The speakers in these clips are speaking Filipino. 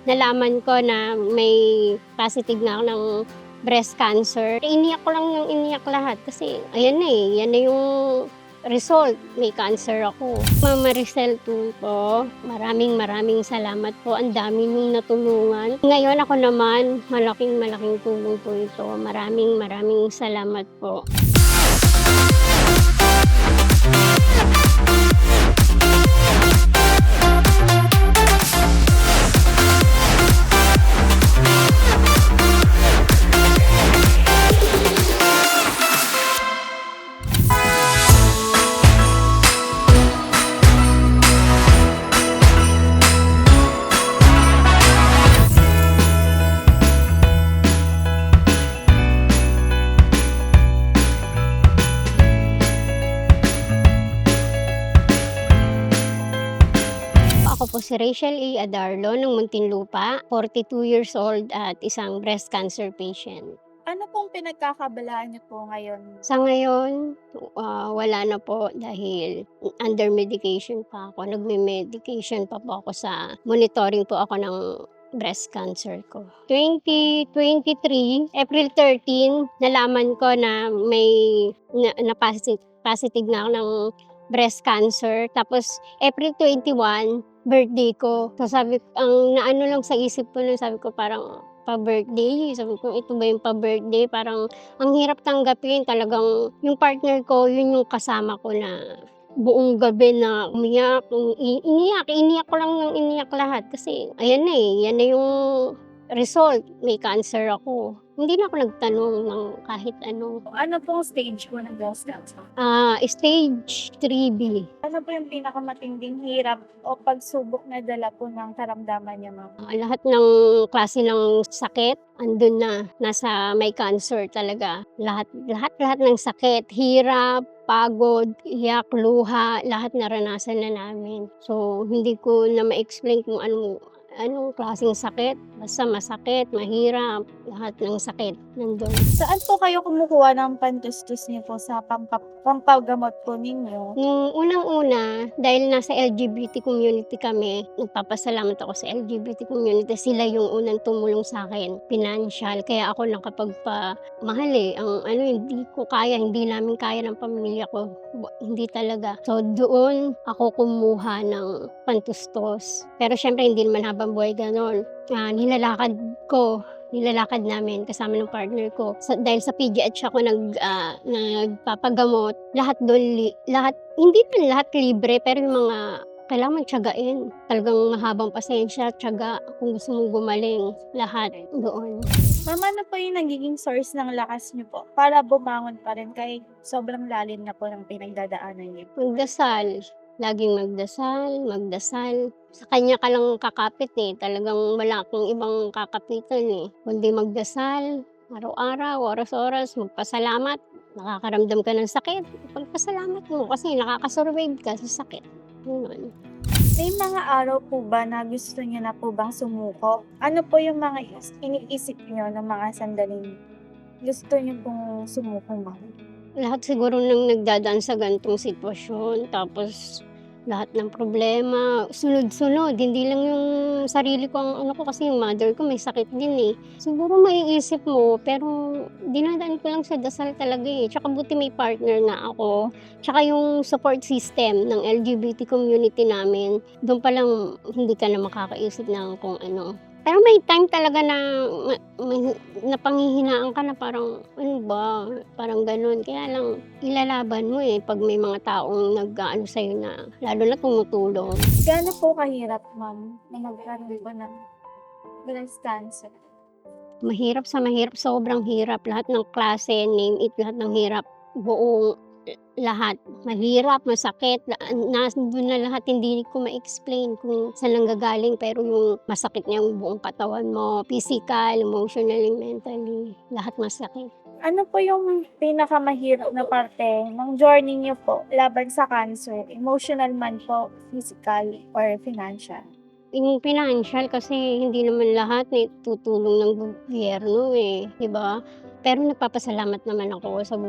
nalaman ko na may positive na ako ng breast cancer, iniyak ko lang ng iniyak lahat kasi ayan na yan na yung result, may cancer ako. Mama Maricel Tulfo, maraming salamat po. Ang dami niyong natulungan. Ngayon ako naman, malaking tulong po ito. Maraming salamat po. Ako po si Rachel A. Adarlo ng Muntinlupa, 42 years old at isang breast cancer patient. Ano pong pinagkakaabalahan niyo po ngayon? Sa ngayon, wala na po dahil under medication pa ako. Nagme-medication pa po ako sa monitoring po ako ng breast cancer ko. 2023, April 13, nalaman ko na may positive na ako ng breast cancer. Tapos April 21, birthday ko. So sabi, ang naano lang sa isip ko nun, sabi ko parang pa-birthday. Sabi ko, ito ba yung pa-birthday? Parang ang hirap tanggapin. Talagang yung partner ko, yun yung kasama ko na buong gabi na umiyak, iniyak ko lang ng iniyak lahat. Kasi ayan na yan na yung result, may cancer ako. Hindi na ako nagtanong ng kahit ano. Ano pong stage po ng breast cancer? Stage 3B. Ano po yung pinakamatinding hirap o pagsubok na dala po ng karamdaman niya, ma'am? Lahat ng klase ng sakit, andun na. Nasa may cancer talaga. Lahat ng sakit, hirap, pagod, iyak, luha, lahat naranasan na namin. So, hindi ko na ma-explain kung anong klaseng sakit. Basta masakit, mahirap, lahat ng sakit nandun. Saan po kayo kumukuha ng pantustos niyo po sa pampagamot po ninyo? Nung unang-una, dahil nasa LGBT community kami, nagpapasalamat ako sa LGBT community. Sila yung unang tumulong sa akin, financial. Kaya ako nakapagpamahal hindi ko kaya, hindi namin kaya ng pamilya ko. Hindi talaga. So doon ako kumuha ng pantustos. Pero syempre hindi naman habang buhay ganon. Nilalakad namin kasama ng partner ko. Dahil sa PGH ako nagpapagamot, lahat doon, hindi man lahat libre, pero yung mga kailangan tiyagain. Talagang mahabang pasensya, tiyaga, kung gusto mong gumaling, lahat doon. Ma'am, ano po yung nagiging source ng lakas niyo po para bumangon pa rin kahit sobrang lalim na po ng pinagdadaanan niyo? Magdasal. Laging magdasal. Sa kanya ka lang kakapit talagang wala akong ibang kakapitan kundi magdasal, araw-araw, oras-oras, magpasalamat. Nakakaramdam ka ng sakit, pagpasalamat mo kasi nakakasurvive ka sa sakit. Yun. May mga araw po ba na gusto niyo na po bang sumuko? Ano po yung mga iniisip niyo ng mga sandaling gusto niyo pong sumuko, ma'am? Lahat siguro nang nagdadaan sa ganitong sitwasyon, tapos lahat ng problema, sunod-sunod. Hindi lang yung sarili ko ang ko kasi yung mother ko may sakit din Siguro maiisip mo, pero dinadaan ko lang sa dasal talaga Tsaka buti may partner na ako. Tsaka yung support system ng LGBT community namin, doon pa lang hindi ka na makakaisip ng kung ano. Pero may time talaga na napanghihinaan ka na parang, ano ba, parang gano'n. Kaya lang, ilalaban mo pag may mga taong nag-aano sa'yo na, lalo na tumutulong. Gaano po kahirap, ma'am, na magkaroon po ng breast cancer? Mahirap, sobrang hirap. Lahat ng klase, name it, lahat ng hirap. Buong lahat. Mahirap, masakit, nandun na lahat. Hindi ko ma-explain kung saan nanggagaling, pero yung masakit niya yung buong katawan mo, physical, emotionally, mentally, lahat masakit. Ano po yung pinakamahirap na parte ng journey niyo po laban sa cancer? Emotional man po, physical, or financial? Yung financial kasi hindi naman lahat tutulong ng gobyerno di ba? Pero nagpapasalamat naman ako sa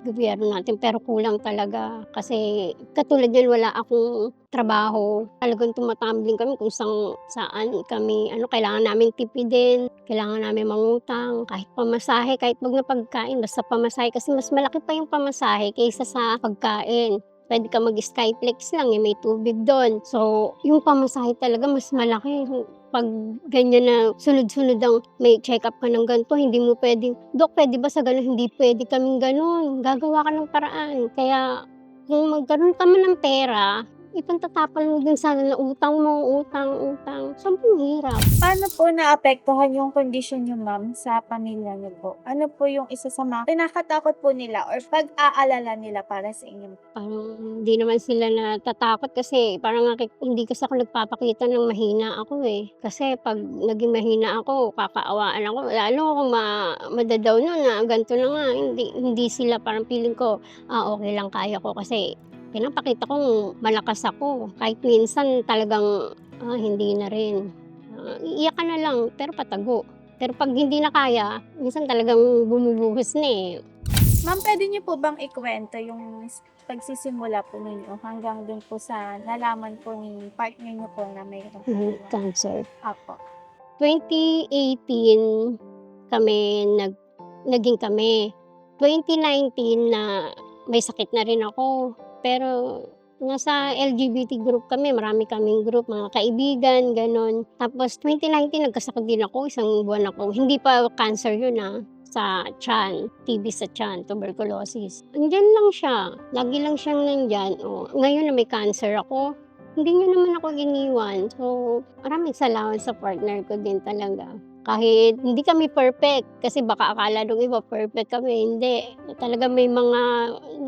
gobyerno natin pero kulang talaga. Kasi katulad niyan wala akong trabaho, talagang tumatambling kami kung saan kami kailangan namin tipidin, kailangan namin mangutang, kahit pamasahe, kahit 'wag na pagkain basta pamasahe kasi mas malaki pa yung pamasahe kaysa sa pagkain. Puwede ka mag-Skyflex lang, may tubig dun. So, yung pamasahe talaga mas malaki. 'Pag ganyan na sunod-sunod ang may check-up ka ng ganito, hindi mo puwedeng, "Dok, puwede ba sa gano'n?" Hindi puwede kaming gano'n, gagawa ka ng paraan. Kaya kung magkaroon ka man ng pera, ipantatapal mo dun sa utang mo, utang, utang. Sobrang hirap. Paano po naapektuhan yung kondisyon niyo, ma'am, sa pamilya niyo po? Ano po yung isa sa mga kinakatakot po nila or pag-aalala nila para sa inyo? Parang hindi naman sila natatakot kasi parang hindi kasi ako nagpapakita ng mahina ako, eh. Kasi 'pag naging mahina ako, kakaawaan ako, lalo akong mada-down nun na ganito na nga, hindi sila parang feeling ko, okey lang kaya ko kasi pinapakita kong malakas ako. Kahit minsan talagang, hindi na rin. Iiyak ka na lang pero patago. Pero 'pag hindi na kaya, minsan talagang bumubuhos na, eh. Ma'am, puwede niyo po bang ikuwento yung pagsisimula po ninyo hanggang dun po sa nalaman po ni partner niyo po na mayroon po yung Cancer. apo? 2018 kami naging kami. 2019 na may sakit na rin ako, pero nasa LGBT group kami, marami kaming group, mga kaibigan, gano'n. Tapos 2019 nagkasakit din ako, isang buwan ako, hindi pa cancer yun, sa tiyan, TB sa tiyan, tuberculosis. Andiyan lang siya, lagi lang siyang nandiyan, ngayon na may cancer ako, hindi niya naman ako iniwan. So, maraming salamat sa partner ko din talaga. Kahit hindi kami perfect, kasi baka akala nung iba perfect kami, hindi. Talagang may mga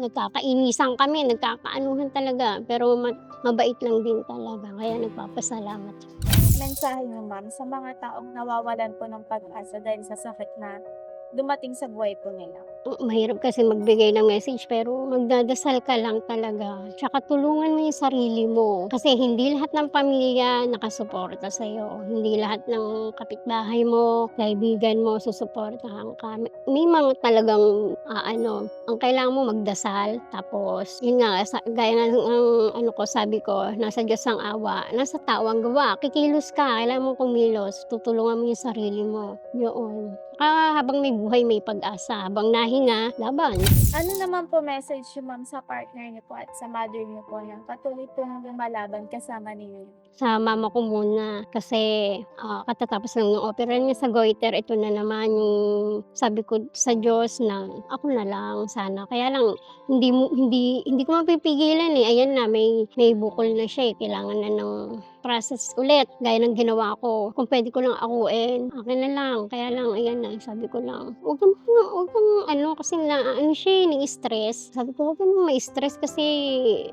nagkakainisan kami, nagkakaanuhan talaga, pero mabait lang din talaga, kaya nagpapasalamat. Mensahe niyo, ma'am, sa mga taong nawawalan po ng pag-asa dahil sa sakit na dumating sa buhay po nila? Mahirap kasi magbigay ng message pero magdadasal ka lang talaga. Tsaka tulungan mo yung sarili mo. Kasi hindi lahat ng pamilya nakasuporta sa'yo. Hindi lahat ng kapitbahay mo, kaibigan mo, susuportahan ka. May mga talagang ang kailangan mo magdasal. Tapos, yun nga, gaya nga ng ko, sabi ko, nasa Diyos ang awa, nasa tao ang gawa. Kikilos ka, kailangan mong kumilos. Tutulungan mo yung sarili mo. Yun. Habang may buhay may pag-asa, habang nahinga, laban. Ano naman po message niyo, ma'am, sa partner niyo po at sa mother niyo po na patuloy pong lumalaban kasama ninyo? Sa mama ko muna kasi, katatapos lang ng opera niya sa goiter, ito na naman yung sabi ko sa Diyos na ako na lang sana. Kaya lang hindi ko mapipigilan, eh, ayan na may bukol na siya, eh, kailangan na ng process ulit gaya ng ginawa ko. Kung puwede ko lang akuin, akin na lang. Kaya lang ayan na, sabi ko lang, "Huwag kang kasi siya, eh, nai-stress." Sabi ko, "Huwag ka ng ma-stress kasi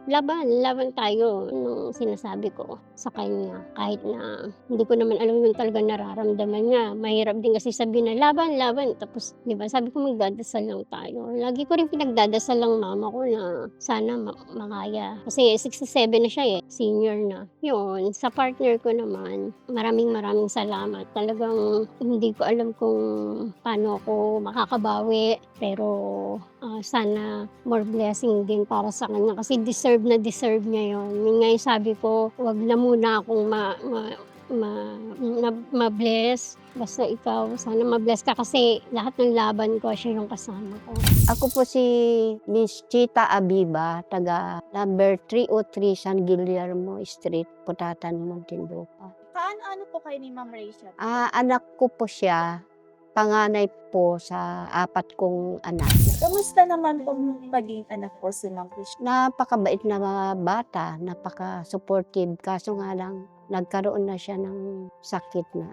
laban tayo." Yung sinasabi ko sa kanya. Kahit na hindi ko naman alam yung talagang nararamdaman niya. Mahirap din kasi sabihin na, "Laban, laban." Tapos 'di ba sabi ko magdadasal lang tayo. Lagi ko rin pinagdadasal ang mama ko na sana makaya. Kasi 67 na siya, eh, senior na. Yun, sa partner ko naman, maraming salamat. Talagang hindi ko alam kung paano ako makakabawi, pero, sana more blessing din para sa kanya kasi deserve na deserve niya yun. Yun nga yung sabi ko, wag na muna akong ma-bless, basta ikaw sana ma-bless ka kasi lahat ng laban ko siya yung kasama ko. Ako po si Miss Chita Abiba, taga number 303 San Guillermo Street, Putatan, Muntinlupa. Kaano-ano po kayo ni Ma'am Rachel? Anak ko po siya, panganay po sa 4 kong anak. Kamusta naman pong maging anak po si Ma'am Rachel? Napakabait na mga bata, napaka-supportive, kaso nga lang nagkaroon na siya ng sakit na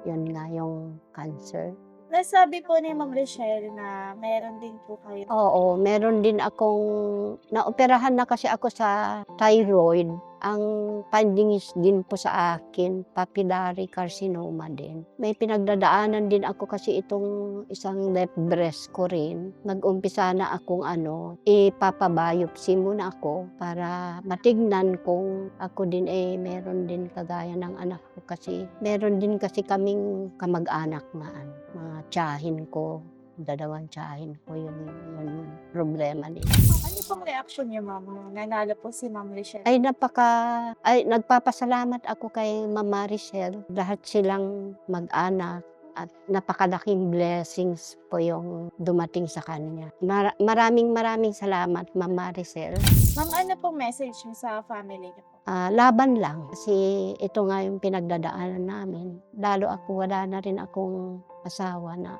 yun nga yung cancer. Nasabi po ni Ma'am Rachel na meron din po kayo. Oo, meron din akong naoperahan na kasi ako sa thyroid. Ang findings din po sa akin, papillary carcinoma din. May pinagdadaanan din ako kasi itong isang left breast ko rin. Nag-umpisa na akong ipapabiopsy muna ako para matignan kung ako din meron din kagaya ng anak ko kasi meron din kasi kaming kamag-anak na mga tiyahin ko. Dadawang tiyahin ko yung problema nila. Ano pong reaksyon niyo, ma'am, nung nanalo po si Ma'am Richelle? Nagpapasalamat ako kay Mama Maricel. Lahat silang mag-anak at napakalaking blessings po yung dumating sa kanya. Maraming salamat, Mama Maricel. Ma'am, ano pong message niyo sa family niyo po? Laban lang kasi ito nga yung pinagdadaanan namin. Lalo ako, wala na rin akong asawa na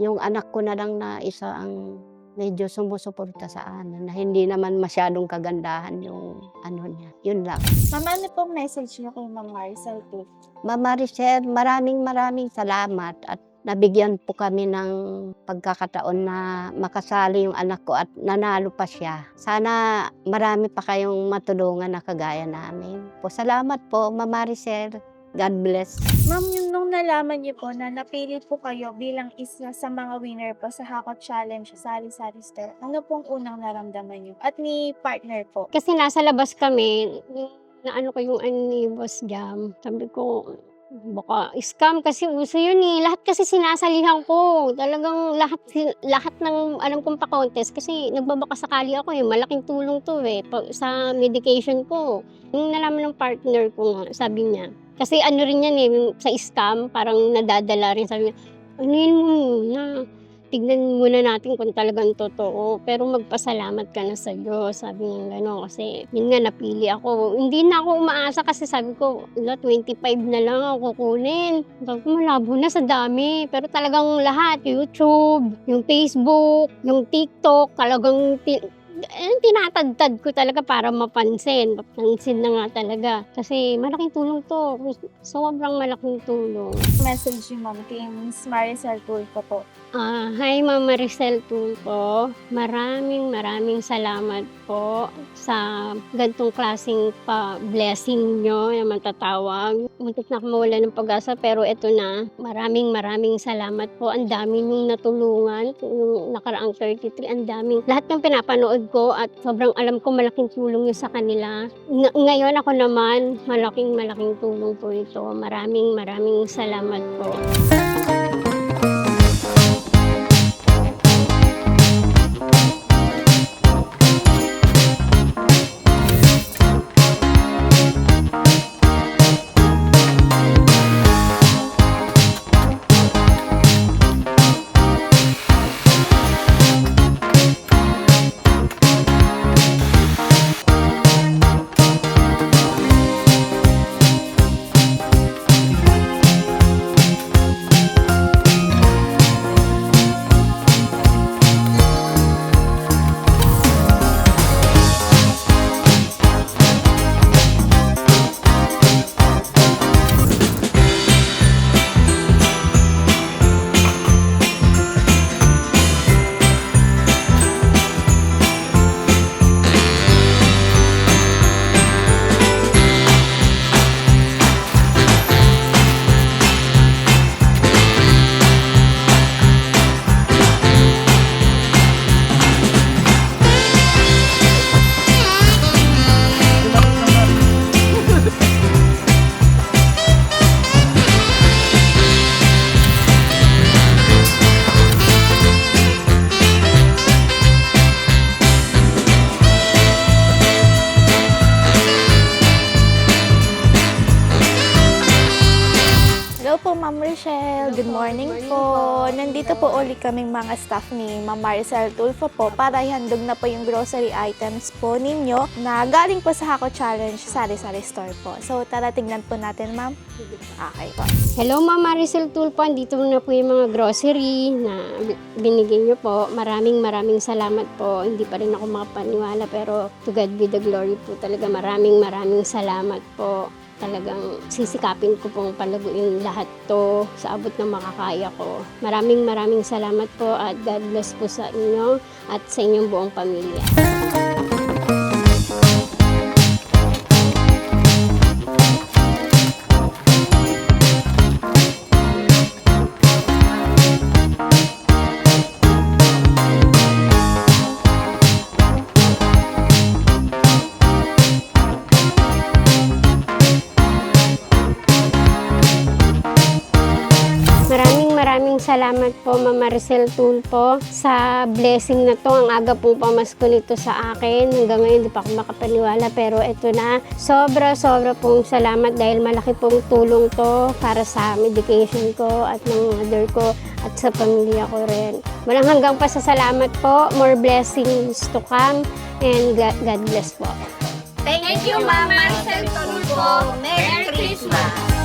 Yung anak ko na lang na isa ang medyo sumusuporta sa amin na hindi naman masyadong kagandahan yung niya. Yun lang. Ma'am, ano pong message niyo kay Ma'am Maricel po? Mama Maricel, maraming salamat at nabigyan po kami ng pagkakataon na makasali yung anak ko at nanalo pa siya. Sana marami pa kayong matulungan na kagaya namin. Salamat po, Mama Maricel. God bless. Ma'am, yun nung nalaman niyo po na napili po kayo bilang isa sa mga winner po sa Hakot Challenge sa Sari Sari Store, ano pong unang naramdaman niyo? At ni partner po? Kasi nasa labas kami, naano ko yung ni Boss Jam. Sabi ko, baka scam kasi uso yun eh. Lahat kasi sinasalihan ko. Talagang lahat ng alam kong pa-contest kasi nagbabaka sakali ako eh. Malaking tulong to eh sa medication ko. Yung nalaman ng partner ko, sabi niya. Kasi ano rin yan eh, sa scam, parang nadadala rin. Sabi niya, ano yun muna? Tignan muna natin kung talagang totoo. Pero magpasalamat ka na sa Diyos. Sabi niya gano'n kasi yun nga napili ako. Hindi na ako umaasa kasi sabi ko, 25 na lang ako kukunin. Sabi ko malabo na sa dami. Pero talagang lahat, YouTube, yung Facebook, yung TikTok, talagang tinatadtad ko talaga para mapansin. Mapansin na nga talaga. Kasi malaking tulong to. Sobrang malaking tulong. Message niyo, ma'am, kay Miss Maricel Tulfo po. Hi, Ma'am Maricel Tulfo. Maraming salamat po sa gantong klaseng blessing nyo na matatawag. Muntik na ako mawala ng pag-asa pero eto na. Maraming salamat po. Ang dami nyong natulungan. Yung nakaraang 33, ang daming. Lahat ng pinapanood ko at sobrang alam ko malaking tulong yun sa kanila. Ngayon ako naman, malaking tulong po ito. Maraming salamat po. Ma'am Richelle. Good morning po. Nandito po ulit kaming mga staff ni Ma'am Maricel Tulfo po para ihandog na po yung grocery items po ninyo na galing po sa Hakot Challenge Sari Sari Store po. So tara tingnan po natin, ma'am. Okay po. Hello, Ma'am Maricel Tulfo. Dito na po yung mga grocery na binigay niyo po. Maraming salamat po. Hindi pa rin ako makapaniwala pero to God be the glory po talaga. Maraming salamat po. Talagang sisikapin ko pong palaguin lahat to sa abot ng makakaya ko. Maraming salamat po at God bless po sa inyo at sa inyong buong pamilya. maraming salamat po, Ma'am Maricel Tulfo, sa blessing na to. Ang aga pong pamasko nito sa akin. Hanggang ngayon, hindi pa ako makapaniwala. Pero ito na, sobra pong salamat dahil malaki pong tulong to para sa medication ko at ng mother ko at sa pamilya ko rin. Walang hanggang pasasalamat po. More blessings to come and God bless po. Thank you, Ma'am Maricel Tulfo. Merry Christmas!